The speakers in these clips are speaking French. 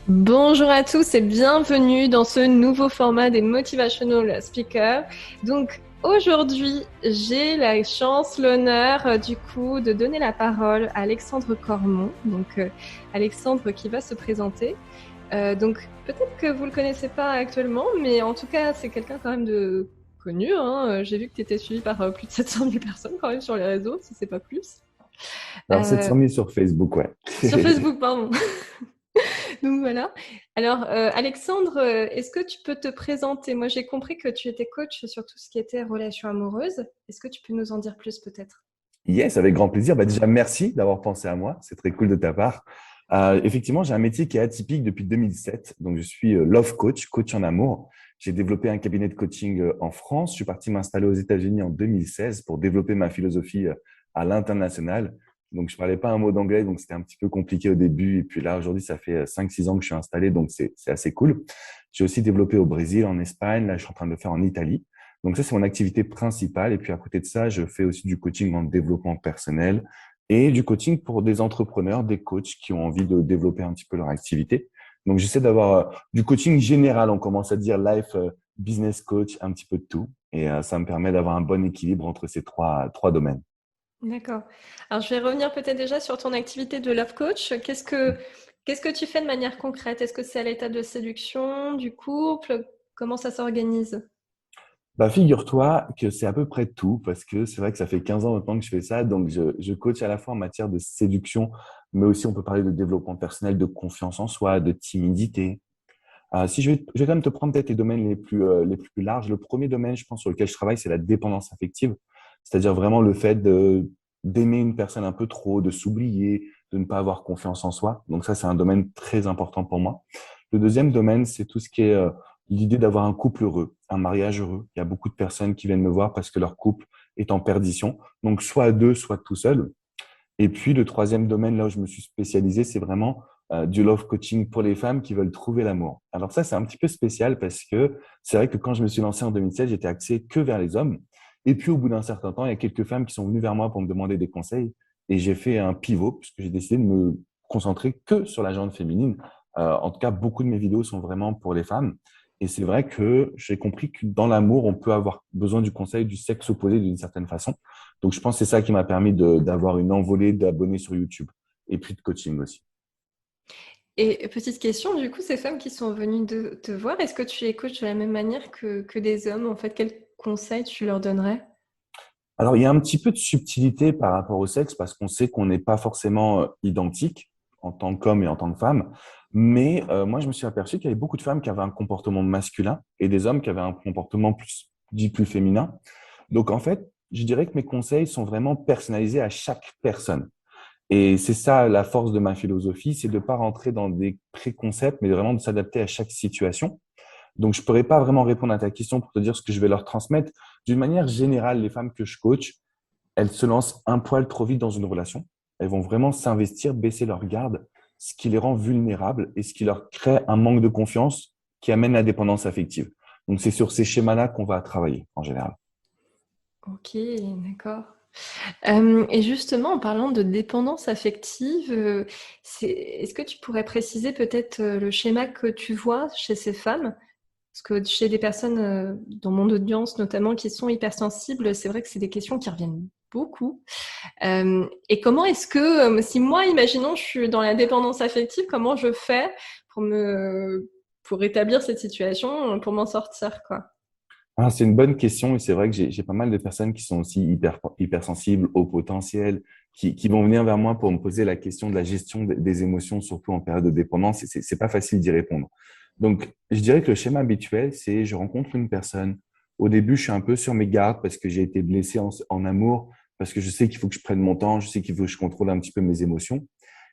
Bonjour à tous et bienvenue dans ce nouveau format des Motivational Speakers. Donc aujourd'hui, j'ai la chance, l'honneur du coup de donner la parole à Alexandre Cormon. Donc Alexandre qui va se présenter. Donc peut-être que vous le connaissez pas actuellement, mais en tout cas c'est quelqu'un quand même de connu. J'ai vu que tu étais suivi par plus de 700 000 personnes quand même sur les réseaux, si c'est pas plus. Alors, Euh, 700 000 sur Facebook, ouais. sur Facebook, pardon. Donc voilà. Alors, Alexandre, est-ce que tu peux te présenter? Moi, j'ai compris que tu étais coach sur tout ce qui était relations amoureuses. Est-ce que tu peux nous en dire plus peut-être? Yes, avec grand plaisir. Bah, déjà, merci d'avoir pensé à moi. C'est très cool de ta part. Effectivement, j'ai un métier qui est atypique depuis 2007. Donc, je suis love coach, coach en amour. J'ai développé un cabinet de coaching en France. Je suis parti m'installer aux États-Unis en 2016 pour développer ma philosophie à l'international. Donc, je parlais pas un mot d'anglais, donc c'était un petit peu compliqué au début. Et puis là, aujourd'hui, ça fait 5, 6 ans que je suis installé, donc c'est assez cool. J'ai aussi développé au Brésil, en Espagne. Là, je suis en train de le faire en Italie. Donc ça, c'est mon activité principale. Et puis à côté de ça, je fais aussi du coaching en développement personnel et du coaching pour des entrepreneurs, des coachs qui ont envie de développer un petit peu leur activité. Donc j'essaie d'avoir du coaching général. On commence à dire life business coach, un petit peu de tout. Et ça me permet d'avoir un bon équilibre entre ces trois domaines. D'accord. Alors, je vais revenir peut-être déjà sur ton activité de love coach. Qu'est-ce que tu fais de manière concrète? Est-ce que c'est à l'étape de séduction, du couple? Comment ça s'organise? Bah, figure-toi que c'est à peu près tout parce que c'est vrai que ça fait 15 ans maintenant que je fais ça. Donc, je coach à la fois en matière de séduction, mais aussi on peut parler de développement personnel, de confiance en soi, de timidité. Si je vais quand même te prendre peut-être les domaines les plus larges. Le premier domaine, je pense, sur lequel je travaille, c'est la dépendance affective. C'est-à-dire vraiment le fait d'aimer une personne un peu trop, de s'oublier, de ne pas avoir confiance en soi. Donc ça, c'est un domaine très important pour moi. Le deuxième domaine, c'est tout ce qui est l'idée d'avoir un couple heureux, un mariage heureux. Il y a beaucoup de personnes qui viennent me voir parce que leur couple est en perdition. Donc soit à deux, soit tout seul. Et puis, le troisième domaine, là où je me suis spécialisé, c'est vraiment du love coaching pour les femmes qui veulent trouver l'amour. Alors ça, c'est un petit peu spécial parce que c'est vrai que quand je me suis lancé en 2016, j'étais axé que vers les hommes. Et puis, au bout d'un certain temps, il y a quelques femmes qui sont venues vers moi pour me demander des conseils. Et j'ai fait un pivot puisque j'ai décidé de me concentrer que sur la gente féminine. En tout cas, beaucoup de mes vidéos sont vraiment pour les femmes. Et c'est vrai que j'ai compris que dans l'amour, on peut avoir besoin du conseil du sexe opposé d'une certaine façon. Donc, je pense que c'est ça qui m'a permis d'avoir une envolée d'abonnés sur YouTube et puis de coaching aussi. Et petite question, du coup, ces femmes qui sont venues te voir, est-ce que tu les coaches de la même manière que des hommes? En fait, quels conseils tu leur donnerais? Alors, il y a un petit peu de subtilité par rapport au sexe parce qu'on sait qu'on n'est pas forcément identique en tant qu'homme et en tant que femme. Mais moi, je me suis aperçu qu'il y avait beaucoup de femmes qui avaient un comportement masculin et des hommes qui avaient un comportement dit plus féminin. Donc, en fait, je dirais que mes conseils sont vraiment personnalisés à chaque personne. Et c'est ça la force de ma philosophie, c'est de ne pas rentrer dans des préconcepts, mais vraiment de s'adapter à chaque situation. Donc, je ne pourrais pas vraiment répondre à ta question pour te dire ce que je vais leur transmettre. D'une manière générale, les femmes que je coach, elles se lancent un poil trop vite dans une relation. Elles vont vraiment s'investir, baisser leur garde, ce qui les rend vulnérables et ce qui leur crée un manque de confiance qui amène la dépendance affective. Donc, c'est sur ces schémas-là qu'on va travailler en général. Ok, d'accord. Et justement, en parlant de dépendance affective, est-ce que tu pourrais préciser peut-être le schéma que tu vois chez ces femmes? Parce que chez des personnes dans mon audience notamment qui sont hypersensibles, c'est vrai que c'est des questions qui reviennent beaucoup. Et comment est-ce que, si moi, imaginons, je suis dans la dépendance affective, comment je fais pour pour rétablir cette situation, pour m'en sortir, quoi? Ah, c'est une bonne question et c'est vrai que j'ai pas mal de personnes qui sont aussi hypersensibles au potentiel, qui vont venir vers moi pour me poser la question de la gestion des émotions, surtout en période de dépendance, et c'est pas facile d'y répondre. Donc, je dirais que le schéma habituel, c'est je rencontre une personne. Au début, je suis un peu sur mes gardes parce que j'ai été blessé en amour, parce que je sais qu'il faut que je prenne mon temps, je sais qu'il faut que je contrôle un petit peu mes émotions.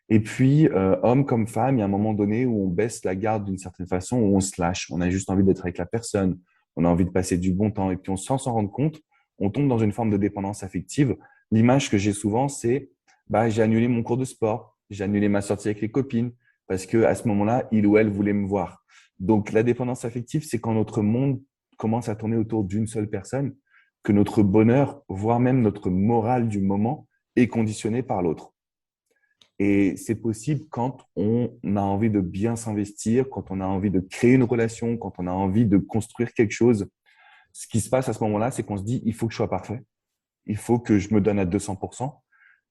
Et puis, homme comme femme, il y a un moment donné où on baisse la garde d'une certaine façon, où on se lâche. On a juste envie d'être avec la personne, on a envie de passer du bon temps. Et puis, sans s'en rendre compte, on tombe dans une forme de dépendance affective. L'image que j'ai souvent, c'est bah, j'ai annulé mon cours de sport, j'ai annulé ma sortie avec les copines, parce que à ce moment-là, il ou elle voulait me voir. Donc, la dépendance affective, c'est quand notre monde commence à tourner autour d'une seule personne, que notre bonheur, voire même notre morale du moment, est conditionné par l'autre. Et c'est possible quand on a envie de bien s'investir, quand on a envie de créer une relation, quand on a envie de construire quelque chose. Ce qui se passe à ce moment-là, c'est qu'on se dit, il faut que je sois parfait. Il faut que je me donne à 200%.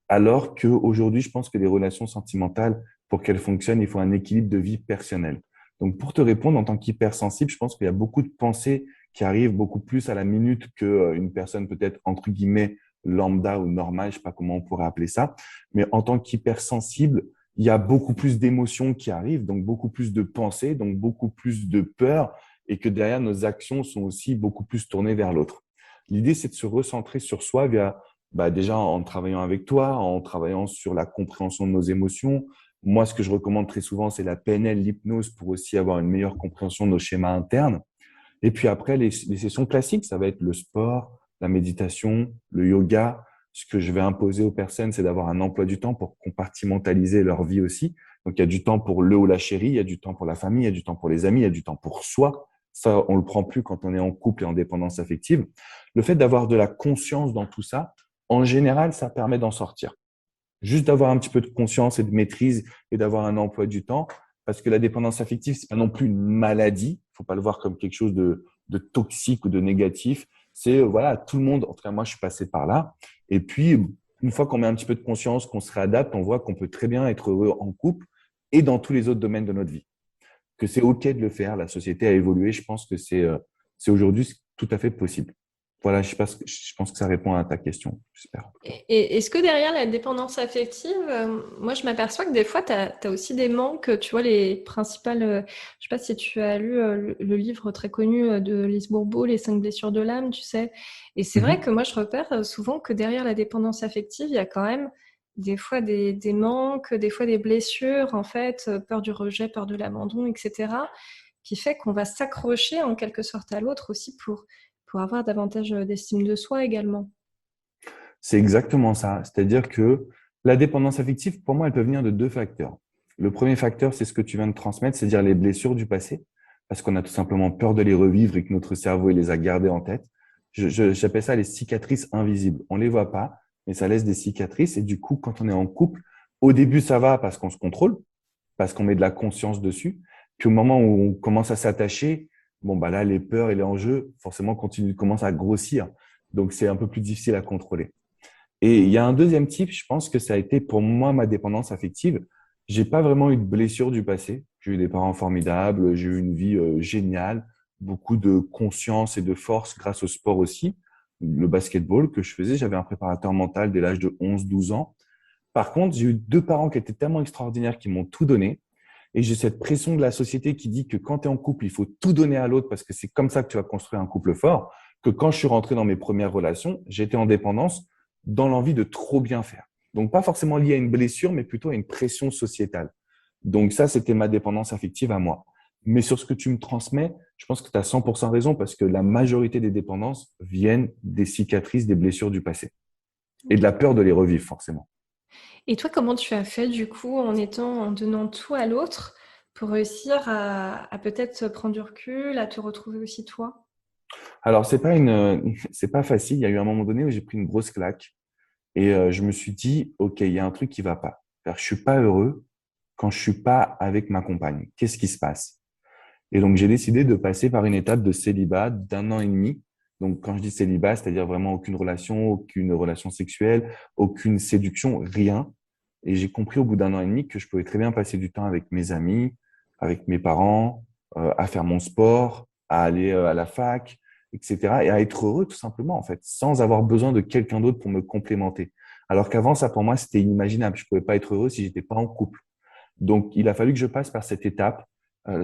Alors qu'aujourd'hui, je pense que les relations sentimentales, pour qu'elles fonctionnent, il faut un équilibre de vie personnelle. Donc, pour te répondre, en tant qu'hypersensible, je pense qu'il y a beaucoup de pensées qui arrivent beaucoup plus à la minute qu'une personne peut-être, entre guillemets, lambda ou normale, je sais pas comment on pourrait appeler ça. Mais en tant qu'hypersensible, il y a beaucoup plus d'émotions qui arrivent, donc beaucoup plus de pensées, donc beaucoup plus de peur, et que derrière, nos actions sont aussi beaucoup plus tournées vers l'autre. L'idée, c'est de se recentrer sur soi via déjà en travaillant avec toi, en travaillant sur la compréhension de nos émotions. Moi, ce que je recommande très souvent, c'est la PNL, l'hypnose, pour aussi avoir une meilleure compréhension de nos schémas internes. Et puis après, les sessions classiques, ça va être le sport, la méditation, le yoga. Ce que je vais imposer aux personnes, c'est d'avoir un emploi du temps pour compartimentaliser leur vie aussi. Donc, il y a du temps pour le ou la chérie, il y a du temps pour la famille, il y a du temps pour les amis, il y a du temps pour soi. Ça, on le prend plus quand on est en couple et en dépendance affective. Le fait d'avoir de la conscience dans tout ça, en général, ça permet d'en sortir. Juste d'avoir un petit peu de conscience et de maîtrise et d'avoir un emploi du temps. Parce que la dépendance affective, c'est pas non plus une maladie. Il faut pas le voir comme quelque chose de toxique ou de négatif. C'est, voilà, tout le monde, en tout cas, moi, je suis passé par là. Et puis, une fois qu'on met un petit peu de conscience, qu'on se réadapte, on voit qu'on peut très bien être heureux en couple et dans tous les autres domaines de notre vie. Que c'est OK de le faire. La société a évolué. Je pense que c'est aujourd'hui tout à fait possible. Voilà, je pense que ça répond à ta question, j'espère. Et est-ce que derrière la dépendance affective, moi je m'aperçois que des fois, tu as aussi des manques, tu vois, les principales, je sais pas si tu as lu le livre très connu de Lise Bourbeau, Les 5 blessures de l'âme, tu sais. Et c'est vrai que Mhm. moi je repère souvent que derrière la dépendance affective, il y a quand même des fois des manques, des fois des blessures, en fait, peur du rejet, peur de l'abandon, etc., qui fait qu'on va s'accrocher en quelque sorte à l'autre aussi pour avoir davantage d'estime de soi également. C'est exactement ça. C'est-à-dire que la dépendance affective, pour moi, elle peut venir de deux facteurs. Le premier facteur, c'est ce que tu viens de transmettre, c'est-à-dire les blessures du passé, parce qu'on a tout simplement peur de les revivre et que notre cerveau il les a gardées en tête. J'appelle ça les cicatrices invisibles. On les voit pas, mais ça laisse des cicatrices. Et du coup, quand on est en couple, au début, ça va parce qu'on se contrôle, parce qu'on met de la conscience dessus. Puis au moment où on commence à s'attacher, bon, bah là, les peurs et les enjeux, forcément, commencent à grossir. Donc, c'est un peu plus difficile à contrôler. Et il y a un deuxième type, je pense que ça a été pour moi ma dépendance affective. J'ai pas vraiment eu de blessure du passé. J'ai eu des parents formidables, j'ai eu une vie géniale, beaucoup de conscience et de force grâce au sport aussi. Le basketball que je faisais, j'avais un préparateur mental dès l'âge de 11, 12 ans. Par contre, j'ai eu deux parents qui étaient tellement extraordinaires, qui m'ont tout donné. Et j'ai cette pression de la société qui dit que quand tu es en couple, il faut tout donner à l'autre parce que c'est comme ça que tu vas construire un couple fort, que quand je suis rentré dans mes premières relations, j'étais en dépendance dans l'envie de trop bien faire. Donc, pas forcément lié à une blessure, mais plutôt à une pression sociétale. Donc, ça, c'était ma dépendance affective à moi. Mais sur ce que tu me transmets, je pense que tu as 100% raison parce que la majorité des dépendances viennent des cicatrices, des blessures du passé et de la peur de les revivre, forcément. Et toi, comment tu as fait du coup en donnant tout à l'autre pour réussir à peut-être prendre du recul, à te retrouver aussi toi? Alors, c'est pas facile. Il y a eu un moment donné où j'ai pris une grosse claque et je me suis dit, OK, il y a un truc qui va pas. C'est-à-dire, je suis pas heureux quand je suis pas avec ma compagne. Qu'est-ce qui se passe? Et donc, j'ai décidé de passer par une étape de célibat d'1 an et demi. Donc, quand je dis célibat, c'est-à-dire vraiment aucune relation sexuelle, aucune séduction, rien. Et j'ai compris au bout d'1 an et demi que je pouvais très bien passer du temps avec mes amis, avec mes parents, à faire mon sport, à aller à la fac, etc. Et à être heureux tout simplement, en fait, sans avoir besoin de quelqu'un d'autre pour me complémenter. Alors qu'avant, ça, pour moi, c'était inimaginable. Je pouvais pas être heureux si j'étais pas en couple. Donc, il a fallu que je passe par cette étape.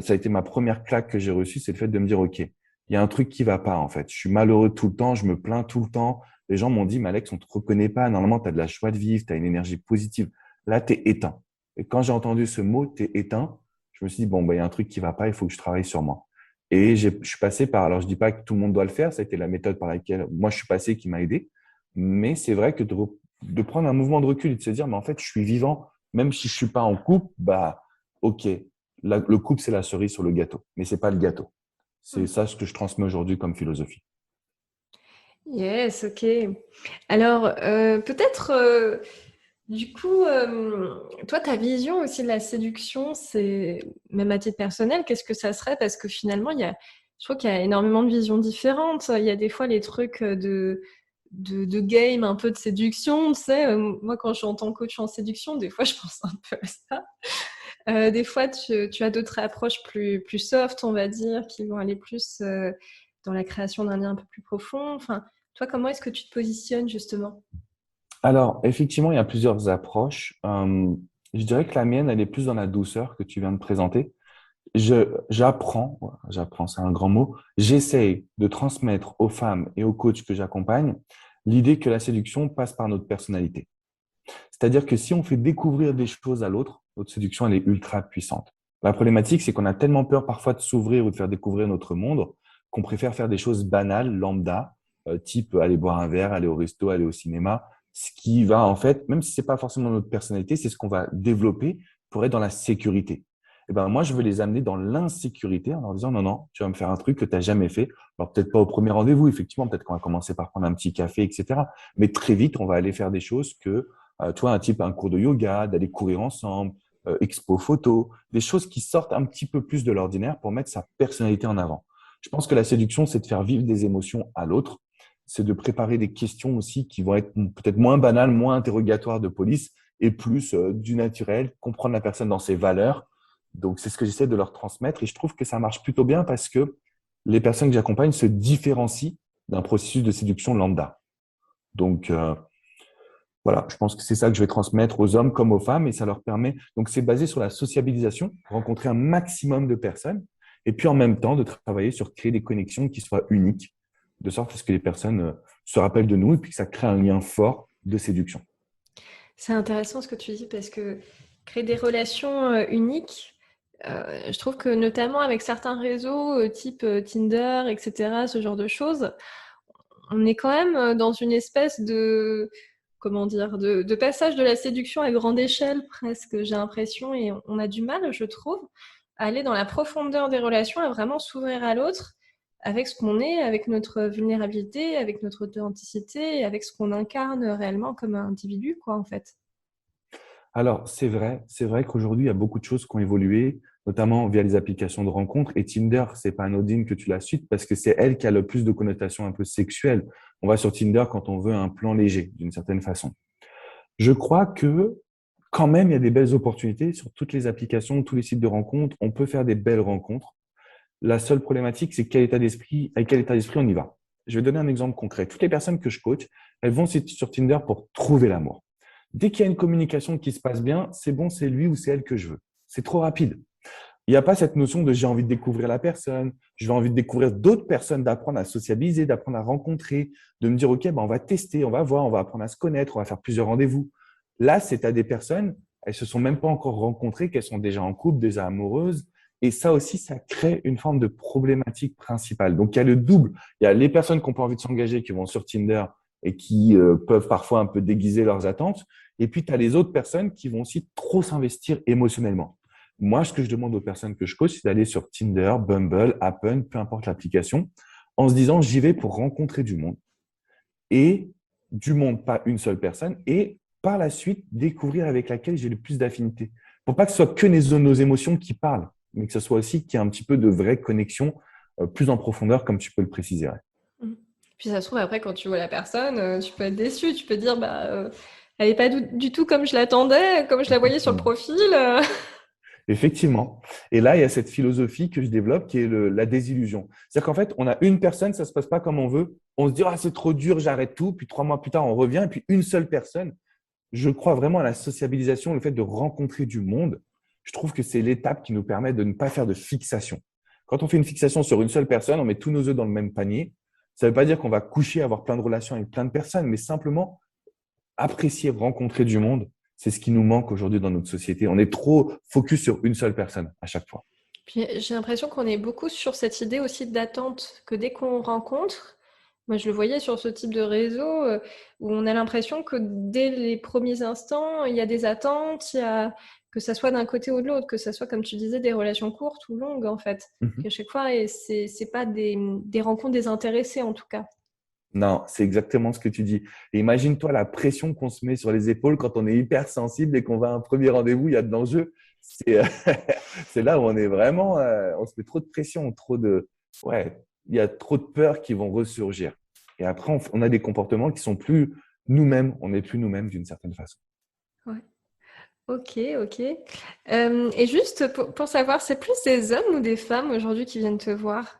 Ça a été ma première claque que j'ai reçue, c'est le fait de me dire, OK, il y a un truc qui va pas, en fait. Je suis malheureux tout le temps, je me plains tout le temps. Les gens m'ont dit, mais Alex, on te reconnaît pas. Normalement, tu as de la joie de vivre, tu as une énergie positive. Là, tu es éteint. Et quand j'ai entendu ce mot, tu es éteint, je me suis dit, bon, bah, il y a un truc qui va pas, il faut que je travaille sur moi. Et je suis passé par, alors je dis pas que tout le monde doit le faire, ça a été la méthode par laquelle moi je suis passé qui m'a aidé. Mais c'est vrai que de prendre un mouvement de recul et de se dire, mais en fait, je suis vivant, même si je suis pas en couple, bah, OK, le couple, c'est la cerise sur le gâteau, mais c'est pas le gâteau. C'est Mmh. ça ce que je transmets aujourd'hui comme philosophie. Yes, OK. Alors, peut-être, Du coup, toi, ta vision aussi de la séduction, c'est même à titre personnel, qu'est-ce que ça serait? Parce que finalement, je trouve qu'il y a énormément de visions différentes. Il y a des fois les trucs de game, un peu de séduction, tu sais. Moi, quand j'entends coach en séduction, des fois, je pense un peu à ça. Des fois, tu as d'autres approches plus soft, on va dire, qui vont aller plus dans la création d'un lien un peu plus profond. Enfin, toi, comment est-ce que tu te positionnes justement? Alors, effectivement, il y a plusieurs approches. Je dirais que la mienne, elle est plus dans la douceur que tu viens de présenter. J'apprends, c'est un grand mot, j'essaye de transmettre aux femmes et aux coachs que j'accompagne l'idée que la séduction passe par notre personnalité. C'est-à-dire que si on fait découvrir des choses à l'autre, notre séduction, elle est ultra puissante. La problématique, c'est qu'on a tellement peur parfois de s'ouvrir ou de faire découvrir notre monde qu'on préfère faire des choses banales, lambda, type aller boire un verre, aller au resto, aller au cinéma, ce qui va en fait, même si c'est pas forcément notre personnalité, c'est ce qu'on va développer pour être dans la sécurité. Et ben moi, je veux les amener dans l'insécurité en leur disant non, non, tu vas me faire un truc que tu n'as jamais fait. Alors peut-être pas au premier rendez-vous, effectivement, peut-être qu'on va commencer par prendre un petit café, etc. Mais très vite, on va aller faire des choses que tu vois, un cours de yoga, d'aller courir ensemble, expo photo, des choses qui sortent un petit peu plus de l'ordinaire pour mettre sa personnalité en avant. Je pense que la séduction, c'est de faire vivre des émotions à l'autre. C'est de préparer des questions aussi qui vont être peut-être moins banales, moins interrogatoires de police et plus du naturel, comprendre la personne dans ses valeurs. Donc, c'est ce que j'essaie de leur transmettre et je trouve que ça marche plutôt bien parce que les personnes que j'accompagne se différencient d'un processus de séduction lambda. Donc, voilà, je pense que c'est ça que je vais transmettre aux hommes comme aux femmes et ça leur permet. Donc, c'est basé sur la sociabilisation, rencontrer un maximum de personnes et puis en même temps de travailler sur créer des connexions qui soient uniques, de sorte à ce que les personnes se rappellent de nous et puis que ça crée un lien fort de séduction. C'est intéressant ce que tu dis parce que créer des relations uniques, je trouve que notamment avec certains réseaux type Tinder, etc., ce genre de choses, on est quand même dans une espèce de, comment dire, de passage de la séduction à grande échelle presque, j'ai l'impression, et on a du mal, je trouve, à aller dans la profondeur des relations, à vraiment s'ouvrir à l'autre avec ce qu'on est, avec notre vulnérabilité, avec notre authenticité, et avec ce qu'on incarne réellement comme individu, quoi, en fait. Alors, c'est vrai qu'aujourd'hui, il y a beaucoup de choses qui ont évolué, notamment via les applications de rencontres. Et Tinder, c'est pas anodine que tu la cites parce que c'est elle qui a le plus de connotations un peu sexuelles. On va sur Tinder quand on veut un plan léger, d'une certaine façon. Je crois que quand même, il y a des belles opportunités sur toutes les applications, tous les sites de rencontres. On peut faire des belles rencontres. La seule problématique, c'est avec quel état d'esprit on y va. Je vais donner un exemple concret. Toutes les personnes que je coach, elles vont sur Tinder pour trouver l'amour. Dès qu'il y a une communication qui se passe bien, c'est bon, c'est lui ou c'est elle que je veux. C'est trop rapide. Il n'y a pas cette notion de j'ai envie de découvrir la personne, je vais envie de découvrir d'autres personnes, d'apprendre à sociabiliser, d'apprendre à rencontrer, de me dire, OK, ben on va tester, on va voir, on va apprendre à se connaître, on va faire plusieurs rendez-vous. Là, c'est à des personnes, elles se sont même pas encore rencontrées, qu'elles sont déjà en couple, déjà amoureuses. Et ça aussi, ça crée une forme de problématique principale. Donc, il y a le double. Il y a les personnes qui n'ont pas envie de s'engager, qui vont sur Tinder et qui peuvent parfois un peu déguiser leurs attentes. Et puis, tu as les autres personnes qui vont aussi trop s'investir émotionnellement. Moi, ce que je demande aux personnes que je coach, c'est d'aller sur Tinder, Bumble, Appen, peu importe l'application, en se disant, j'y vais pour rencontrer du monde. Et du monde, pas une seule personne, et par la suite, découvrir avec laquelle j'ai le plus d'affinité. Pour pas que ce soit que nos émotions qui parlent, mais que ce soit aussi qu'il y ait un petit peu de vraie connexion plus en profondeur, comme tu peux le préciser. Ouais. Mm. Puis ça se trouve, après, quand tu vois la personne, tu peux être déçu. Tu peux dire, bah, elle n'est pas du tout comme je l'attendais, comme je la voyais sur le Effectivement. profil. Effectivement. Et là, il y a cette philosophie que je développe qui est la désillusion. C'est-à-dire qu'en fait, on a une personne, ça se passe pas comme on veut. On se dit, ah, c'est trop dur, j'arrête tout. Puis 3 mois plus tard, on revient. Et puis une seule personne. Je crois vraiment à la sociabilisation, le fait de rencontrer du monde. Je trouve que c'est l'étape qui nous permet de ne pas faire de fixation. Quand on fait une fixation sur une seule personne, on met tous nos œufs dans le même panier. Ça ne veut pas dire qu'on va coucher, avoir plein de relations avec plein de personnes, mais simplement apprécier, rencontrer du monde. C'est ce qui nous manque aujourd'hui dans notre société. On est trop focus sur une seule personne à chaque fois. Puis j'ai l'impression qu'on est beaucoup sur cette idée aussi d'attente, que dès qu'on rencontre, moi je le voyais sur ce type de réseau, où on a l'impression que dès les premiers instants, il y a des attentes, que ça soit d'un côté ou de l'autre, que ça soit, comme tu disais, des relations courtes ou longues en fait. Mhm. Qu'à chaque fois, et c'est pas des rencontres désintéressées en tout cas. Non, c'est exactement ce que tu dis. Et imagine-toi la pression qu'on se met sur les épaules quand on est hypersensible et qu'on va à un premier rendez-vous, il y a de l'enjeu. C'est c'est là où on est vraiment, on se met trop de pression, ouais, il y a trop de peurs qui vont ressurgir. Et après, on a des comportements qui sont plus nous-mêmes, on n'est plus nous-mêmes d'une certaine façon. Ouais. Ok, ok. Et juste pour savoir, c'est plus des hommes ou des femmes aujourd'hui qui viennent te voir?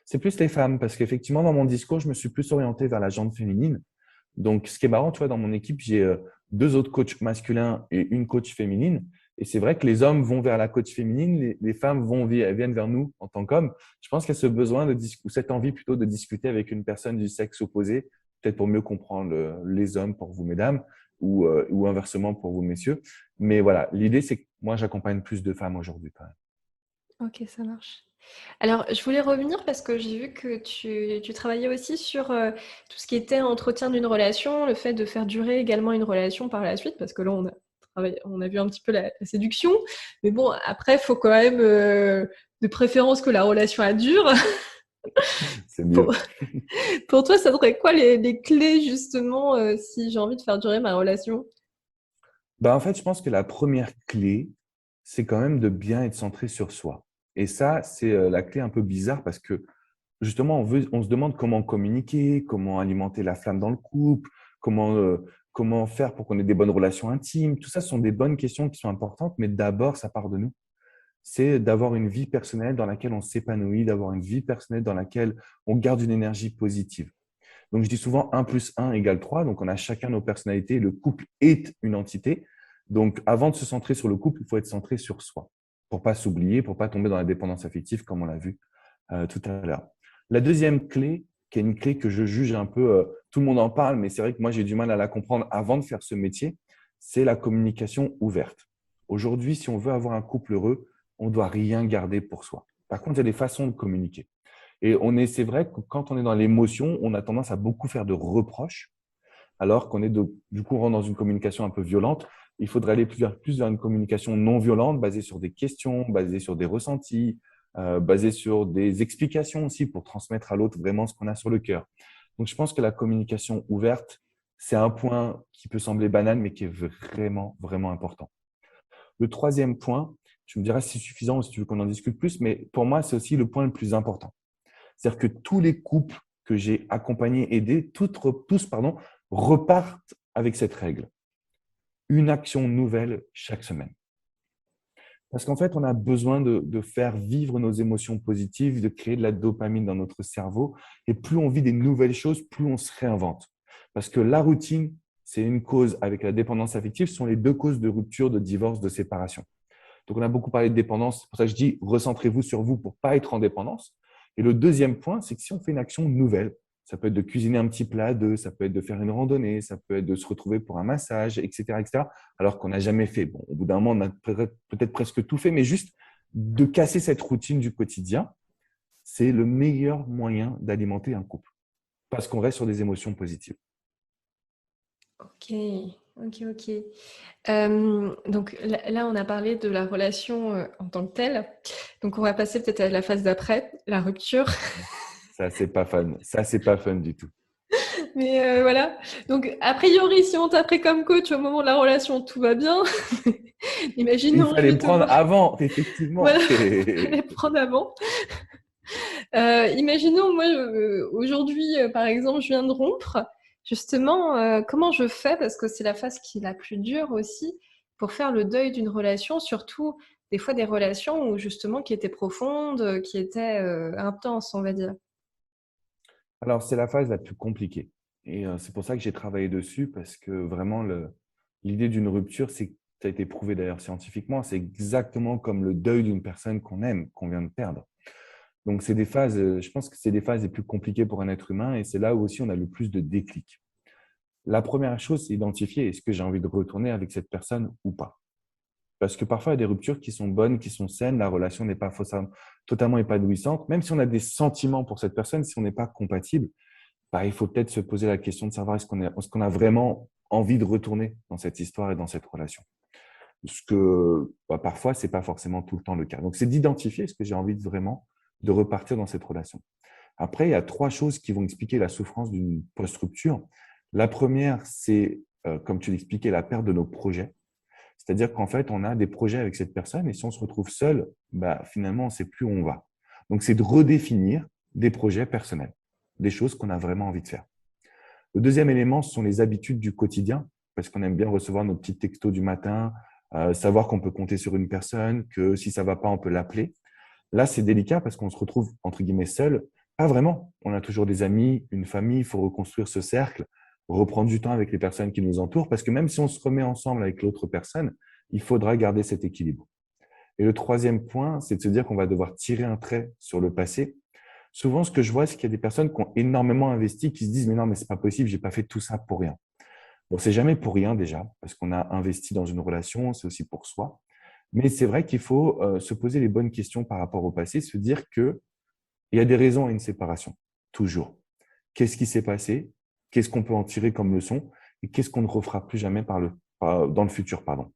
C'est plus les femmes parce qu'effectivement, dans mon discours, je me suis plus orienté vers la gente féminine. Donc, ce qui est marrant, tu vois, dans mon équipe, j'ai deux autres coachs masculins et une coach féminine. Et c'est vrai que les hommes vont vers la coach féminine, les femmes viennent vers nous en tant qu'hommes. Je pense qu'il y a ce besoin ou cette envie plutôt de discuter avec une personne du sexe opposé, peut-être pour mieux comprendre les hommes pour vous, mesdames, ou inversement pour vous, messieurs. Mais voilà, l'idée, c'est que moi, j'accompagne plus de femmes aujourd'hui quand même. Ok, ça marche. Alors, je voulais revenir parce que j'ai vu que tu travaillais aussi sur tout ce qui était entretien d'une relation, le fait de faire durer également une relation par la suite, parce que là, on a vu un petit peu la séduction, mais bon, après, il faut quand même de préférence que la relation a dure. C'est Pour, mieux. pour toi, ça serait quoi les clés justement si j'ai envie de faire durer ma relation? Bah, en fait, je pense que la première clé, c'est quand même de bien être centré sur soi. Et ça, c'est la clé un peu bizarre parce que justement, on se demande comment communiquer, comment alimenter la flamme dans le couple, comment faire pour qu'on ait des bonnes relations intimes. Tout ça, ce sont des bonnes questions qui sont importantes, mais d'abord, ça part de nous. C'est d'avoir une vie personnelle dans laquelle on s'épanouit, d'avoir une vie personnelle dans laquelle on garde une énergie positive. Donc, je dis souvent 1 plus 1 égale 3. Donc, on a chacun nos personnalités. Le couple est une entité. Donc, avant de se centrer sur le couple, il faut être centré sur soi pour pas s'oublier, pour pas tomber dans la dépendance affective comme on l'a vu tout à l'heure. La deuxième clé, qui est une clé que je juge un peu, tout le monde en parle, mais c'est vrai que moi, j'ai du mal à la comprendre avant de faire ce métier, c'est la communication ouverte. Aujourd'hui, si on veut avoir un couple heureux, on ne doit rien garder pour soi. Par contre, il y a des façons de communiquer. Et c'est vrai que quand on est dans l'émotion, on a tendance à beaucoup faire de reproches, alors qu'on est du coup, on rentre dans une communication un peu violente. Il faudrait aller plus vers une communication non violente, basée sur des questions, basée sur des ressentis, basée sur des explications aussi pour transmettre à l'autre vraiment ce qu'on a sur le cœur. Donc, je pense que la communication ouverte, c'est un point qui peut sembler banal, mais qui est vraiment, vraiment important. Le troisième point, tu me diras si c'est suffisant ou si tu veux qu'on en discute plus, mais pour moi, c'est aussi le point le plus important. C'est-à-dire que tous les couples que j'ai accompagnés, aidés, tous repartent avec cette règle. Une action nouvelle chaque semaine. Parce qu'en fait, on a besoin de faire vivre nos émotions positives, de créer de la dopamine dans notre cerveau. Et plus on vit des nouvelles choses, plus on se réinvente. Parce que la routine, c'est une cause avec la dépendance affective, ce sont les deux causes de rupture, de divorce, de séparation. Donc, on a beaucoup parlé de dépendance. C'est pour ça que je dis, recentrez-vous sur vous pour ne pas être en dépendance. Et le deuxième point, c'est que si on fait une action nouvelle, ça peut être de cuisiner un petit plat à deux, ça peut être de faire une randonnée, ça peut être de se retrouver pour un massage, etc., etc., alors qu'on n'a jamais fait. Bon, au bout d'un moment, on a peut-être presque tout fait, mais juste de casser cette routine du quotidien, c'est le meilleur moyen d'alimenter un couple parce qu'on reste sur des émotions positives. Ok, ok, ok. Donc là, on a parlé de la relation en tant que telle. Donc, on va passer peut-être à la phase d'après, la rupture. Ça, c'est pas fun. Ça, c'est pas fun du tout. Mais voilà. Donc, a priori, si on t'a pris comme coach au moment de la relation, tout va bien. Il Imaginons, je fallait vais me te prendre voir. avant, effectivement. Voilà, fallait prendre avant. Imaginons, moi, aujourd'hui, par exemple, je viens de rompre. Justement, comment je fais, parce que c'est la phase qui est la plus dure aussi, pour faire le deuil d'une relation, surtout des fois des relations où justement qui étaient profondes, qui étaient intenses, on va dire. Alors, c'est la phase la plus compliquée. Et c'est pour ça que j'ai travaillé dessus, parce que vraiment, l'idée d'une rupture, ça a été prouvé d'ailleurs scientifiquement, c'est exactement comme le deuil d'une personne qu'on aime, qu'on vient de perdre. Donc, c'est des phases, je pense que c'est des phases les plus compliquées pour un être humain, et c'est là où aussi on a le plus de déclics. La première chose, c'est identifier est-ce que j'ai envie de retourner avec cette personne ou pas. Parce que parfois, il y a des ruptures qui sont bonnes, qui sont saines, la relation n'est pas totalement épanouissante. Même si on a des sentiments pour cette personne, si on n'est pas compatible, bah, il faut peut-être se poser la question de savoir est-ce qu'on a vraiment envie de retourner dans cette histoire et dans cette relation. Ce que bah, parfois, ce n'est pas forcément tout le temps le cas. Donc, c'est d'identifier est-ce que j'ai envie vraiment de repartir dans cette relation. Après, il y a trois choses qui vont expliquer la souffrance d'une post-rupture. La première, c'est, comme tu l'expliquais, la perte de nos projets. C'est-à-dire qu'en fait, on a des projets avec cette personne et si on se retrouve seul, bah, finalement, on ne sait plus où on va. Donc, c'est de redéfinir des projets personnels, des choses qu'on a vraiment envie de faire. Le deuxième élément, ce sont les habitudes du quotidien, parce qu'on aime bien recevoir nos petits textos du matin, savoir qu'on peut compter sur une personne, que si ça ne va pas, on peut l'appeler. Là, c'est délicat parce qu'on se retrouve, entre guillemets, seul. Pas vraiment. On a toujours des amis, une famille, il faut reconstruire ce cercle, reprendre du temps avec les personnes qui nous entourent, parce que même si on se remet ensemble avec l'autre personne, il faudra garder cet équilibre. Et le troisième point, c'est de se dire qu'on va devoir tirer un trait sur le passé. Souvent, ce que je vois, c'est qu'il y a des personnes qui ont énormément investi, qui se disent, mais non, mais c'est pas possible, j'ai pas fait tout ça pour rien. Bon, c'est jamais pour rien déjà, parce qu'on a investi dans une relation, c'est aussi pour soi. Mais c'est vrai qu'il faut se poser les bonnes questions par rapport au passé, se dire qu'il y a des raisons à une séparation, toujours. Qu'est-ce qui s'est passé? Qu'est-ce qu'on peut en tirer comme leçon? Et qu'est-ce qu'on ne refera plus jamais dans le futur, pardon.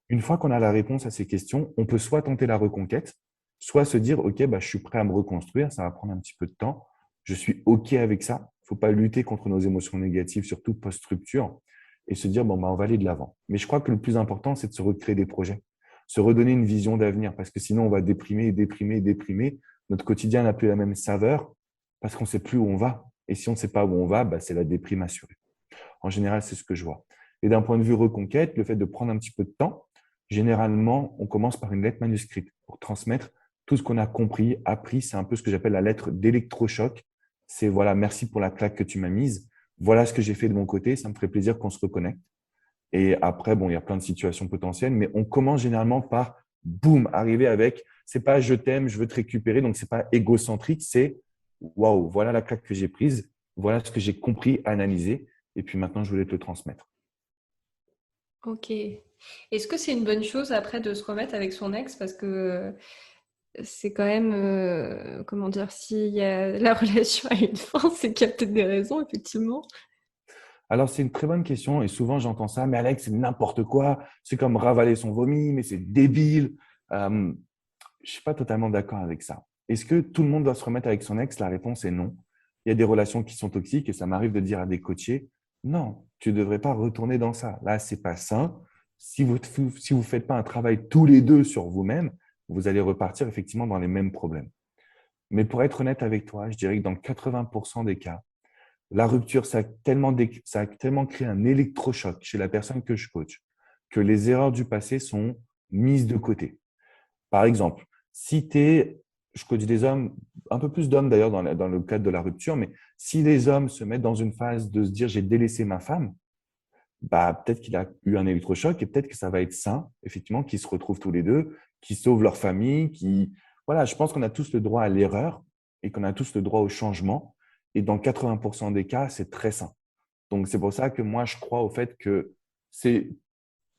Une fois qu'on a la réponse à ces questions, on peut soit tenter la reconquête, soit se dire, OK, bah, je suis prêt à me reconstruire, ça va prendre un petit peu de temps, je suis OK avec ça. Il ne faut pas lutter contre nos émotions négatives, surtout post-rupture, et se dire, bon, bah, on va aller de l'avant. Mais je crois que le plus important, c'est de se recréer des projets, se redonner une vision d'avenir, parce que sinon, on va déprimer, déprimer, déprimer. Notre quotidien n'a plus la même saveur parce qu'on ne sait plus où on va. Et si on ne sait pas où on va, bah, c'est la déprime assurée. En général, c'est ce que je vois. Et d'un point de vue reconquête, le fait de prendre un petit peu de temps, généralement, on commence par une lettre manuscrite pour transmettre tout ce qu'on a compris, appris. C'est un peu ce que j'appelle la lettre d'électrochoc. C'est voilà, merci pour la claque que tu m'as mise. Voilà ce que j'ai fait de mon côté. Ça me ferait plaisir qu'on se reconnecte. Et après, bon, il y a plein de situations potentielles, mais on commence généralement par boum, arriver avec, c'est pas je t'aime, je veux te récupérer, donc c'est pas égocentrique, c'est waouh, voilà la claque que j'ai prise, voilà ce que j'ai compris, analysé, et puis maintenant je voulais te le transmettre. Ok. Est-ce que c'est une bonne chose après de se remettre avec son ex parce que c'est quand même, comment dire, si la relation a une fin, c'est qu'il y a peut-être des raisons, effectivement. Alors c'est une très bonne question, et souvent j'entends ça, mais Alex, c'est n'importe quoi, c'est comme ravaler son vomi, mais c'est débile. Euh, je suis pas totalement d'accord avec ça. Est-ce que tout le monde doit se remettre avec son ex? La réponse est non. Il y a des relations qui sont toxiques et ça m'arrive de dire à des coachés, non, tu ne devrais pas retourner dans ça. Là, c'est pas sain. Si vous faites pas un travail tous les deux sur vous-même, vous allez repartir effectivement dans les mêmes problèmes. Mais pour être honnête avec toi, je dirais que dans 80% des cas, la rupture, ça a tellement créé un électrochoc chez la personne que je coach que les erreurs du passé sont mises de côté. Par exemple, si tu es, je coach des hommes, un peu plus d'hommes d'ailleurs dans le cadre de la rupture, mais si les hommes se mettent dans une phase de se dire j'ai délaissé ma femme, bah, peut-être qu'il a eu un électrochoc et peut-être que ça va être sain, effectivement, qu'ils se retrouvent tous les deux, qu'ils sauvent leur famille, Voilà, je pense qu'on a tous le droit à l'erreur et qu'on a tous le droit au changement. Et dans 80% des cas, c'est très sain. Donc, c'est pour ça que moi, je crois au fait que c'est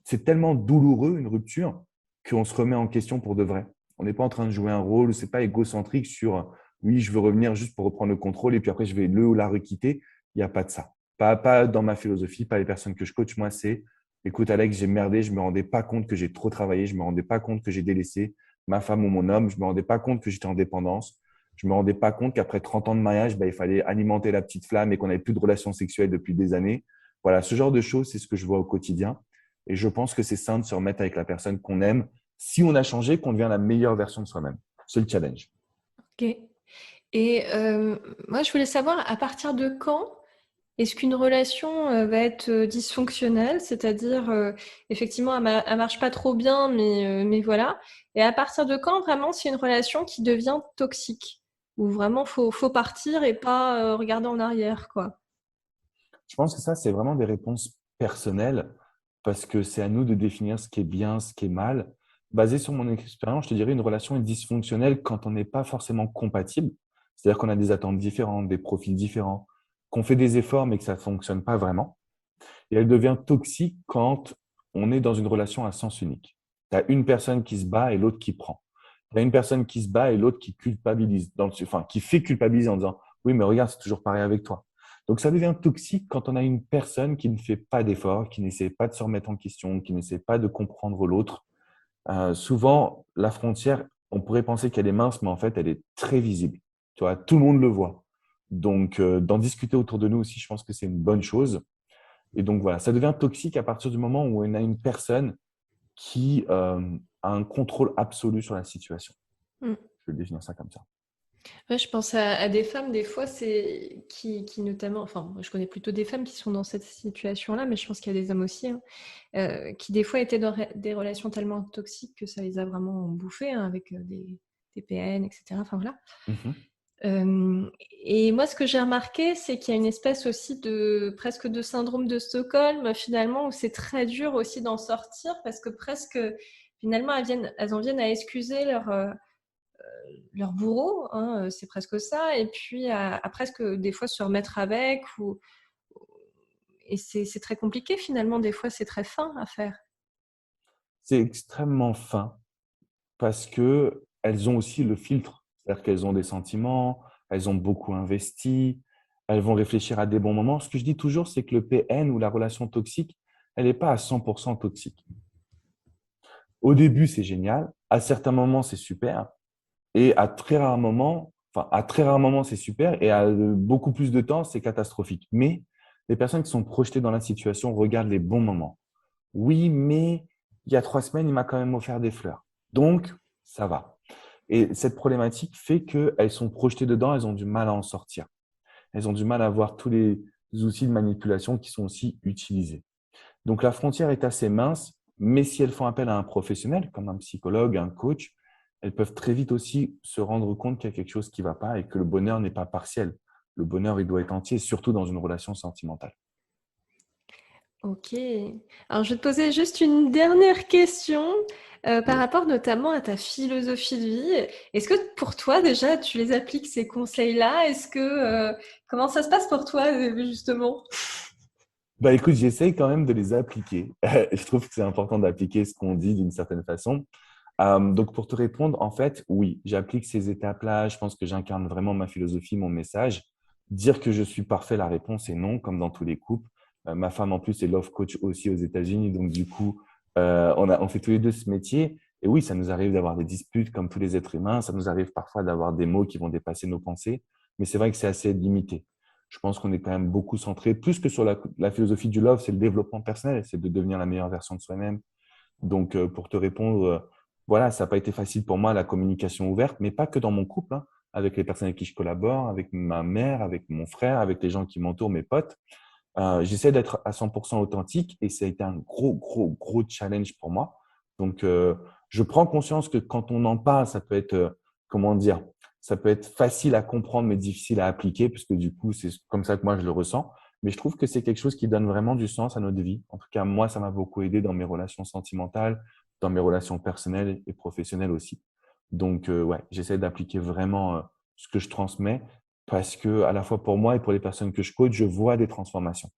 c'est tellement douloureux, une rupture, qu'on se remet en question pour de vrai. On n'est pas en train de jouer un rôle, ce n'est pas égocentrique sur oui, je veux revenir juste pour reprendre le contrôle et puis après, je vais le ou la requitter. Il n'y a pas de ça. Pas dans ma philosophie, pas les personnes que je coach. Moi, c'est écoute, Alex, j'ai merdé, je ne me rendais pas compte que j'ai trop travaillé, je ne me rendais pas compte que j'ai délaissé ma femme ou mon homme, je ne me rendais pas compte que j'étais en dépendance. Je ne me rendais pas compte qu'après 30 ans de mariage, il fallait alimenter la petite flamme et qu'on n'avait plus de relations sexuelles depuis des années. Voilà, ce genre de choses, c'est ce que je vois au quotidien. Et je pense que c'est sain de se remettre avec la personne qu'on aime. Si on a changé, qu'on devient la meilleure version de soi-même. C'est le challenge. Ok. Et moi, je voulais savoir à partir de quand est-ce qu'une relation va être dysfonctionnelle, c'est-à-dire effectivement elle marche pas trop bien, mais voilà. Et à partir de quand vraiment c'est une relation qui devient toxique, où vraiment faut partir et pas regarder en arrière, quoi. Je pense que ça, c'est vraiment des réponses personnelles parce que c'est à nous de définir ce qui est bien, ce qui est mal. Basé sur mon expérience, je te dirais une relation est dysfonctionnelle quand on n'est pas forcément compatible. C'est-à-dire qu'on a des attentes différentes, des profils différents, qu'on fait des efforts mais que ça ne fonctionne pas vraiment. Et elle devient toxique quand on est dans une relation à sens unique. Tu as une personne qui se bat et l'autre qui prend. Tu as une personne qui se bat et l'autre qui culpabilise, enfin, qui fait culpabiliser en disant oui, mais regarde, c'est toujours pareil avec toi. Donc, ça devient toxique quand on a une personne qui ne fait pas d'efforts, qui n'essaie pas de se remettre en question, qui n'essaie pas de comprendre l'autre. Souvent, la frontière, on pourrait penser qu'elle est mince, mais en fait, elle est très visible. Tu vois, tout le monde le voit. Donc, d'en discuter autour de nous aussi, je pense que c'est une bonne chose. Et donc, voilà, ça devient toxique à partir du moment où on a une personne qui a un contrôle absolu sur la situation. Mmh. Je vais définir ça comme ça. Ouais, je pense à des femmes, des fois, c'est qui notamment, enfin, moi, je connais plutôt des femmes qui sont dans cette situation-là, mais je pense qu'il y a des hommes aussi, hein, qui des fois étaient dans des relations tellement toxiques que ça les a vraiment bouffés, hein, avec des PN, etc. Enfin voilà. Mhm. Et moi, ce que j'ai remarqué, c'est qu'il y a une espèce aussi de presque de syndrome de Stockholm, finalement, où c'est très dur aussi d'en sortir parce que presque, finalement, elles en viennent à excuser leur bourreau, hein, c'est presque ça, et puis à presque des fois se remettre avec, et c'est très compliqué finalement, des fois c'est très fin à faire. C'est extrêmement fin parce que elles ont aussi le filtre. C'est-à-dire qu'elles ont des sentiments, elles ont beaucoup investi, elles vont réfléchir à des bons moments. Ce que je dis toujours, c'est que le PN ou la relation toxique, elle n'est pas à 100% toxique. Au début, c'est génial. À certains moments, c'est super. Et à très rares moments, c'est super. Et à beaucoup plus de temps, c'est catastrophique. Mais les personnes qui sont projetées dans la situation regardent les bons moments. Oui, mais il y a 3 semaines, il m'a quand même offert des fleurs. Donc, ça va. Et cette problématique fait qu'elles sont projetées dedans, elles ont du mal à en sortir. Elles ont du mal à voir tous les outils de manipulation qui sont aussi utilisés. Donc, la frontière est assez mince, mais si elles font appel à un professionnel, comme un psychologue, un coach, elles peuvent très vite aussi se rendre compte qu'il y a quelque chose qui ne va pas et que le bonheur n'est pas partiel. Le bonheur, il doit être entier, surtout dans une relation sentimentale. Ok. Alors je vais te poser juste une dernière question par Oui. rapport notamment à ta philosophie de vie. Est-ce que pour toi déjà tu les appliques ces conseils-là? Comment ça se passe pour toi justement? Bah écoute, j'essaye quand même de les appliquer. Je trouve que c'est important d'appliquer ce qu'on dit d'une certaine façon. Donc pour te répondre, en fait, oui, j'applique ces étapes-là. Je pense que j'incarne vraiment ma philosophie, mon message. Dire que je suis parfait, la réponse est non, comme dans tous les couples. Ma femme, en plus, est love coach aussi aux États-Unis. Donc du coup, on fait tous les deux ce métier. Et oui, ça nous arrive d'avoir des disputes comme tous les êtres humains. Ça nous arrive parfois d'avoir des mots qui vont dépasser nos pensées. Mais c'est vrai que c'est assez limité. Je pense qu'on est quand même beaucoup centré, plus que sur la philosophie du love, c'est le développement personnel, c'est de devenir la meilleure version de soi-même. Donc, pour te répondre, voilà, ça n'a pas été facile pour moi, la communication ouverte, mais pas que dans mon couple, hein, avec les personnes avec qui je collabore, avec ma mère, avec mon frère, avec les gens qui m'entourent, mes potes. J'essaie d'être à 100% authentique et ça a été un gros, gros, gros challenge pour moi. Donc, je prends conscience que quand on en parle, ça peut être, comment dire, ça peut être facile à comprendre mais difficile à appliquer parce que du coup, c'est comme ça que moi je le ressens. Mais je trouve que c'est quelque chose qui donne vraiment du sens à notre vie. En tout cas, moi, ça m'a beaucoup aidé dans mes relations sentimentales, dans mes relations personnelles et professionnelles aussi. Donc, ouais, j'essaie d'appliquer vraiment ce que je transmets parce que à la fois pour moi et pour les personnes que je coach, je vois des transformations.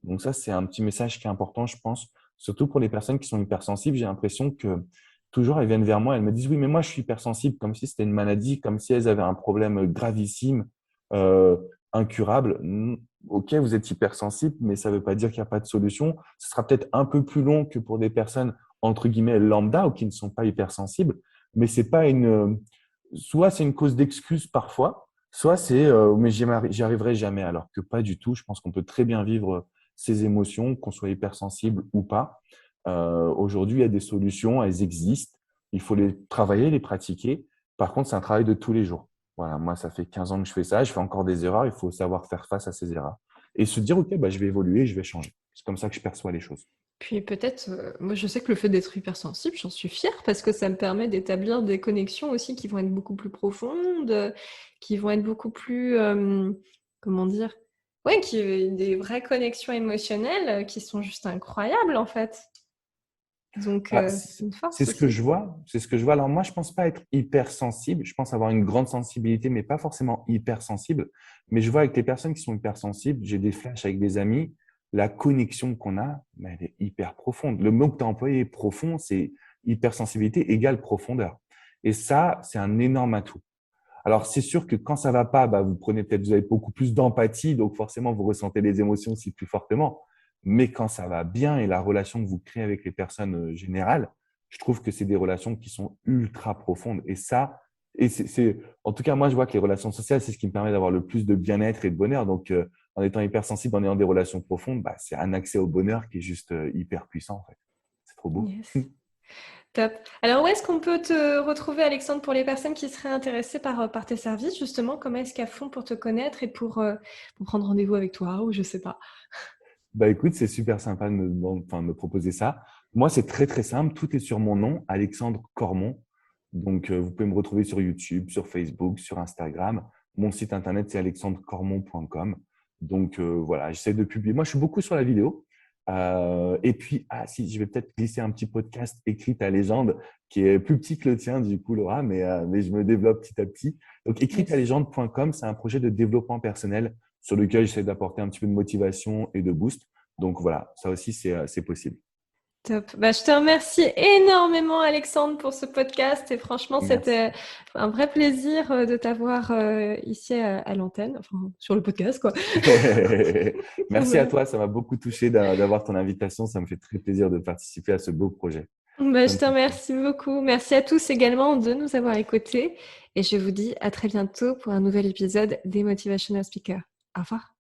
Donc ça, c'est un petit message qui est important, je pense, surtout pour les personnes qui sont hypersensibles. J'ai l'impression que toujours, elles viennent vers moi, elles me disent, oui, mais moi, je suis hypersensible, comme si c'était une maladie, comme si elles avaient un problème gravissime, euh, incurable. Ok, vous êtes hypersensible, mais ça ne veut pas dire qu'il n'y a pas de solution. Ce sera peut-être un peu plus long que pour des personnes, entre guillemets, lambda ou qui ne sont pas hypersensibles, mais c'est pas soit c'est une cause d'excuse parfois, soit c'est, mais j'y arriverai jamais, alors que pas du tout. Je pense qu'on peut très bien vivre ces émotions, qu'on soit hypersensible ou pas. Aujourd'hui, il y a des solutions, elles existent. Il faut les travailler, les pratiquer. Par contre, c'est un travail de tous les jours. Voilà, moi, ça fait 15 ans que je fais ça. Je fais encore des erreurs. Il faut savoir faire face à ces erreurs et se dire, OK, bah, je vais évoluer, je vais changer. C'est comme ça que je perçois les choses. Puis peut-être, moi je sais que le fait d'être hypersensible, j'en suis fière parce que ça me permet d'établir des connexions aussi qui vont être beaucoup plus profondes, qui vont être beaucoup plus, comment dire? Ouais, des vraies connexions émotionnelles qui sont juste incroyables en fait. Donc Ah, c'est une c'est force ce que aussi. je vois. C'est ce que je vois. Alors moi, je pense pas être hypersensible. Je pense avoir une grande sensibilité, mais pas forcément hypersensible. Mais je vois avec les personnes qui sont hypersensibles, j'ai des flashs avec des amis, la connexion qu'on a, mais elle est hyper profonde. Le mot que tu as employé est profond, c'est hypersensibilité égale profondeur. Et ça, c'est un énorme atout. Alors, c'est sûr que quand ça va pas, bah, vous avez beaucoup plus d'empathie, donc forcément, vous ressentez les émotions aussi plus fortement. Mais quand ça va bien et la relation que vous créez avec les personnes générales, je trouve que c'est des relations qui sont ultra profondes. Et ça, Et en tout cas, moi, je vois que les relations sociales, c'est ce qui me permet d'avoir le plus de bien-être et de bonheur. Donc, en étant hypersensible, en ayant des relations profondes, bah, c'est un accès au bonheur qui est juste hyper puissant, en fait. C'est trop beau. Yes. Top. Alors, où est-ce qu'on peut te retrouver, Alexandre, pour les personnes qui seraient intéressées par tes services, justement? Comment est-ce qu'elles font pour te connaître et pour prendre rendez-vous avec toi ou je sais pas? Bah, écoute, c'est super sympa de me proposer ça. Moi, c'est très, très simple. Tout est sur mon nom, Alexandre Cormon. Donc, vous pouvez me retrouver sur YouTube, sur Facebook, sur Instagram. Mon site internet, c'est alexandrecormon.com. Donc, voilà, j'essaie de publier. Moi, je suis beaucoup sur la vidéo. Et puis, ah si, je vais peut-être glisser un petit podcast écrit à légende qui est plus petit que le tien, du coup, Laura, mais je me développe petit à petit. Donc, Yes. écritealégende.com, c'est un projet de développement personnel sur lequel j'essaie d'apporter un petit peu de motivation et de boost. Donc, voilà, ça aussi, c'est possible. Top. Bah, je te remercie énormément, Alexandre, pour ce podcast. Et franchement, Merci. c'était un vrai plaisir de t'avoir ici à l'antenne, enfin, sur le podcast, quoi. Merci à Voilà. toi, ça m'a beaucoup touché d'avoir ton invitation. Ça me fait très plaisir de participer à ce beau projet. Bah, Ça je me te touche. remercie beaucoup. Merci à tous également de nous avoir écoutés. Et je vous dis à très bientôt pour un nouvel épisode des Motivational Speakers. Au revoir.